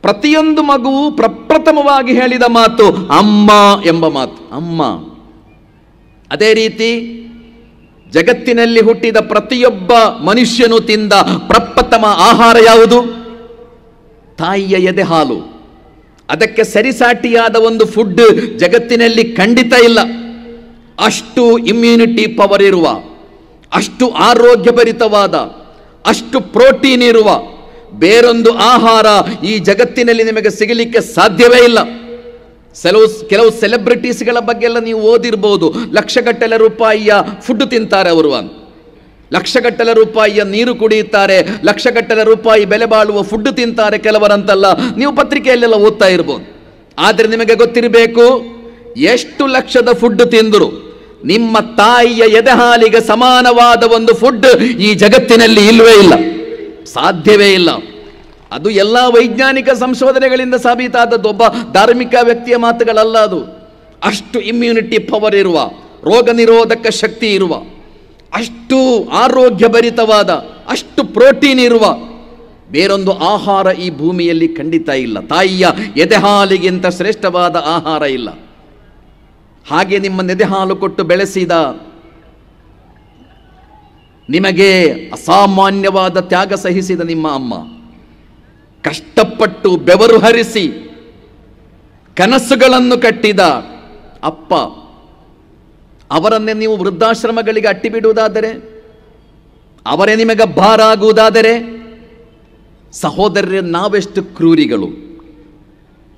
ಪ್ರತಿಯೊಂದು ಮಗುವು ಪ್ರಪ್ರಥಮವಾಗಿ ಹೇಳಿದ ಮಾತು ಅಮ್ಮ ಎಂಬ ಮಾತು, ಅಮ್ಮ. ಅದೇ ರೀತಿ ಜಗತ್ತಿನಲ್ಲಿ ಹುಟ್ಟಿದ ಪ್ರತಿಯೊಬ್ಬ ಮನುಷ್ಯನು ತಿಂದ ಪ್ರಪ್ರಥಮ ಆಹಾರ ಯಾವುದು? ತಾಯಿಯ ಎದೆ ಹಾಲು. ಅದಕ್ಕೆ ಸರಿಸಾಟಿಯಾದ ಒಂದು ಫುಡ್ ಜಗತ್ತಿನಲ್ಲಿ ಖಂಡಿತ ಇಲ್ಲ. ಅಷ್ಟು ಇಮ್ಯುನಿಟಿ ಪವರ್ ಇರುವ, ಅಷ್ಟು ಆರೋಗ್ಯಭರಿತವಾದ, ಅಷ್ಟು ಪ್ರೋಟೀನ್ ಇರುವ ಬೇರೊಂದು ಆಹಾರ ಈ ಜಗತ್ತಿನಲ್ಲಿ ನಿಮಗೆ ಸಿಗಲಿಕ್ಕೆ ಸಾಧ್ಯವೇ ಇಲ್ಲ. ಕೆಲವು ಸೆಲೆಬ್ರಿಟೀಸ್ಗಳ ಬಗ್ಗೆ ಎಲ್ಲ ನೀವು ಓದಿರ್ಬೋದು, ಲಕ್ಷಗಟ್ಟಲೆ ರೂಪಾಯಿಯ ಫುಡ್ ತಿಂತಾರೆ ಅವರು, ಲಕ್ಷಗಟ್ಟಲೆ ರೂಪಾಯಿಯ ನೀರು ಕುಡಿಯುತ್ತಾರೆ, ಲಕ್ಷಗಟ್ಟಲೆ ರೂಪಾಯಿ ಬೆಲೆ ಬಾಳುವ ಫುಡ್ ತಿಂತಾರೆ ಕೆಲವರಂತಲ್ಲ, ನೀವು ಪತ್ರಿಕೆಯಲ್ಲೆಲ್ಲ ಓದ್ತಾ ಇರ್ಬೋದು. ಆದರೆ ನಿಮಗೆ ಗೊತ್ತಿರಬೇಕು, ಎಷ್ಟು ಲಕ್ಷದ ಫುಡ್ ತಿಂದರು ನಿಮ್ಮ ತಾಯಿಯ ಎದೆ ಹಾಲಿಗೆ ಸಮಾನವಾದ ಒಂದು ಫುಡ್ ಈ ಜಗತ್ತಿನಲ್ಲಿ ಇಲ್ಲವೇ ಇಲ್ಲ, ಸಾಧ್ಯವೇ ಇಲ್ಲ. ಅದು ಎಲ್ಲ ವೈಜ್ಞಾನಿಕ ಸಂಶೋಧನೆಗಳಿಂದ ಸಾಬೀತಾದದ್ದು, ಒಬ್ಬ ಧಾರ್ಮಿಕ ವ್ಯಕ್ತಿಯ ಮಾತುಗಳಲ್ಲ ಅದು. ಅಷ್ಟು ಇಮ್ಯುನಿಟಿ ಪವರ್ ಇರುವ, ರೋಗ ನಿರೋಧಕ ಶಕ್ತಿ ಇರುವ, ಅಷ್ಟು ಆರೋಗ್ಯಭರಿತವಾದ, ಅಷ್ಟು ಪ್ರೋಟೀನ್ ಇರುವ ಬೇರೊಂದು ಆಹಾರ ಈ ಭೂಮಿಯಲ್ಲಿ ಖಂಡಿತ ಇಲ್ಲ. ತಾಯಿಯ ಎದೆ ಹಾಲಿಗಿಂತ ಶ್ರೇಷ್ಠವಾದ ಆಹಾರ ಇಲ್ಲ. ಹಾಗೆ ನಿಮ್ಮ ಎದೆ ಹಾಲು ಕೊಟ್ಟು ಬೆಳೆಸಿದ, ನಿಮಗೆ ಅಸಾಮಾನ್ಯವಾದ ತ್ಯಾಗ ಸಹಿಸಿದ ನಿಮ್ಮ ಅಮ್ಮ, ಕಷ್ಟಪಟ್ಟು ಬೆವರು ಹರಿಸಿ ಕನಸುಗಳನ್ನು ಕಟ್ಟಿದ ಅಪ್ಪ, ಅವರನ್ನೇ ನೀವು ವೃದ್ಧಾಶ್ರಮಗಳಿಗೆ ಅಟ್ಟಿ ಬಿಡುವುದಾದರೆ, ಅವರೇ ನಿಮಗೆ ಭಾರ ಆಗುವುದಾದರೆ, ಸಹೋದರರೇ ನಾವೆಷ್ಟು ಕ್ರೂರಿಗಳು.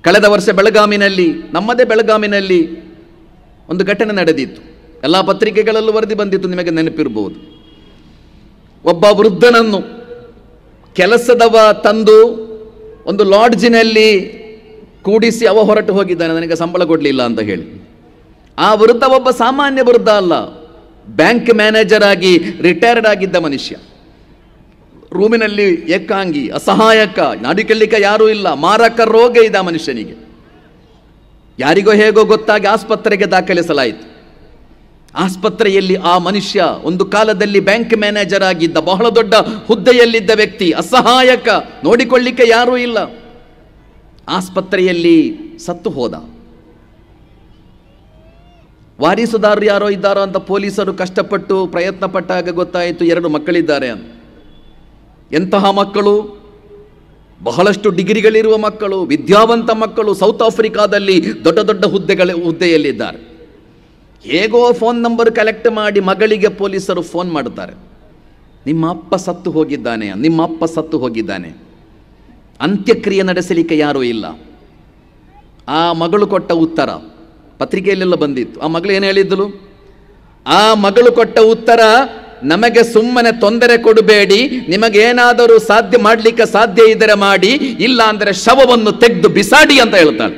ಕಳೆದ ವರ್ಷ ಬೆಳಗಾಮಿನಲ್ಲಿ, ನಮ್ಮದೇ ಬೆಳಗಾಮಿನಲ್ಲಿ ಒಂದು ಘಟನೆ ನಡೆದಿತ್ತು. ಎಲ್ಲ ಪತ್ರಿಕೆಗಳಲ್ಲೂ ವರದಿ ಬಂದಿತ್ತು, ನಿಮಗೆ ನೆನಪಿರಬಹುದು. ಒಬ್ಬ ವೃದ್ಧನನ್ನು ಕೆಲಸದವ ತಂದು ಒಂದು ಲಾಡ್ಜಿನಲ್ಲಿ ಕೂಡಿಸಿ ಅವ ಹೊರಟು ಹೋಗಿದ್ದಾನೆ, ನನಗೆ ಸಂಬಳ ಕೊಡಲಿಲ್ಲ ಅಂತ ಹೇಳಿ. ಆ ವೃದ್ಧ ಒಬ್ಬ ಸಾಮಾನ್ಯ ವೃದ್ಧ ಅಲ್ಲ, ಬ್ಯಾಂಕ್ ಮ್ಯಾನೇಜರ್ ಆಗಿ ರಿಟೈರ್ಡ್ ಆಗಿದ್ದ ಮನುಷ್ಯ. ರೂಮಿನಲ್ಲಿ ಏಕಾಂಗಿ, ಅಸಹಾಯಕ, ನಾಡಿಕೊಳ್ಳಿಕ್ಕೆ ಯಾರೂ ಇಲ್ಲ, ಮಾರಕ ರೋಗ ಇದೆ ಆ ಮನುಷ್ಯನಿಗೆ. ಯಾರಿಗೋ ಹೇಗೋ ಗೊತ್ತಾಗಿ ಆಸ್ಪತ್ರೆಗೆ ದಾಖಲಿಸಲಾಯಿತು. ಆಸ್ಪತ್ರೆಯಲ್ಲಿ ಆ ಮನುಷ್ಯ ಒಂದು ಕಾಲದಲ್ಲಿ ಬ್ಯಾಂಕ್ ಮ್ಯಾನೇಜರ್ ಆಗಿದ್ದ, ಬಹಳ ದೊಡ್ಡ ಹುದ್ದೆಯಲ್ಲಿದ್ದ ವ್ಯಕ್ತಿ, ಅಸಹಾಯಕ, ನೋಡಿಕೊಳ್ಳಿಕ್ಕೆ ಯಾರೂ ಇಲ್ಲ, ಆಸ್ಪತ್ರೆಯಲ್ಲಿ ಸತ್ತು ಹೋದ. ವಾರಿಸುದಾರರು ಯಾರೋ ಇದ್ದಾರೋ ಅಂತ ಪೊಲೀಸರು ಕಷ್ಟಪಟ್ಟು ಪ್ರಯತ್ನ ಪಟ್ಟಾಗ ಗೊತ್ತಾಯಿತು 2 ಮಕ್ಕಳಿದ್ದಾರೆ ಅಂತ. ಎಂತಹ ಮಕ್ಕಳು? ಬಹಳಷ್ಟು ಡಿಗ್ರಿಗಳಿರುವ ಮಕ್ಕಳು, ವಿದ್ಯಾವಂತ ಮಕ್ಕಳು, ಸೌತ್ ಆಫ್ರಿಕಾದಲ್ಲಿ ದೊಡ್ಡ ದೊಡ್ಡ ಹುದ್ದೆಯಲ್ಲಿದ್ದಾರೆ. ಹೇಗೋ ಫೋನ್ ನಂಬರ್ ಕಲೆಕ್ಟ್ ಮಾಡಿ ಮಗಳಿಗೆ ಪೊಲೀಸರು ಫೋನ್ ಮಾಡುತ್ತಾರೆ, ನಿಮ್ಮ ಅಪ್ಪ ಸತ್ತು ಹೋಗಿದ್ದಾನೆ, ನಿಮ್ಮ ಅಪ್ಪ ಸತ್ತು ಹೋಗಿದ್ದಾನೆ. ಅಂತ್ಯಕ್ರಿಯೆ ನಡೆಸಲಿಕ್ಕೆ ಯಾರೂ ಇಲ್ಲ. ಆ ಮಗಳು ಕೊಟ್ಟ ಉತ್ತರ ಪತ್ರಿಕೆಯಲ್ಲೆಲ್ಲ ಬಂದಿತ್ತು. ಆ ಮಗಳು ಏನು ಹೇಳಿದ್ದಳು? ಆ ಮಗಳು ಕೊಟ್ಟ ಉತ್ತರ, ನಮಗೆ ಸುಮ್ಮನೆ ತೊಂದರೆ ಕೊಡಬೇಡಿ, ನಿಮಗೇನಾದರೂ ಸಾಧ್ಯ ಮಾಡಲಿಕ್ಕೆ ಸಾಧ್ಯ ಇದ್ದರೆ ಮಾಡಿ, ಇಲ್ಲ ಅಂದರೆ ಶವವನ್ನು ತೆಗೆದು ಬಿಸಾಡಿ ಅಂತ ಹೇಳ್ತಾಳೆ.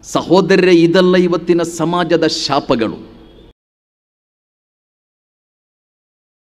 ಸಹೋದರರೇ, ಇದೆಲ್ಲ ಇವತ್ತಿನ ಸಮಾಜದ ಶಾಪಗಳು.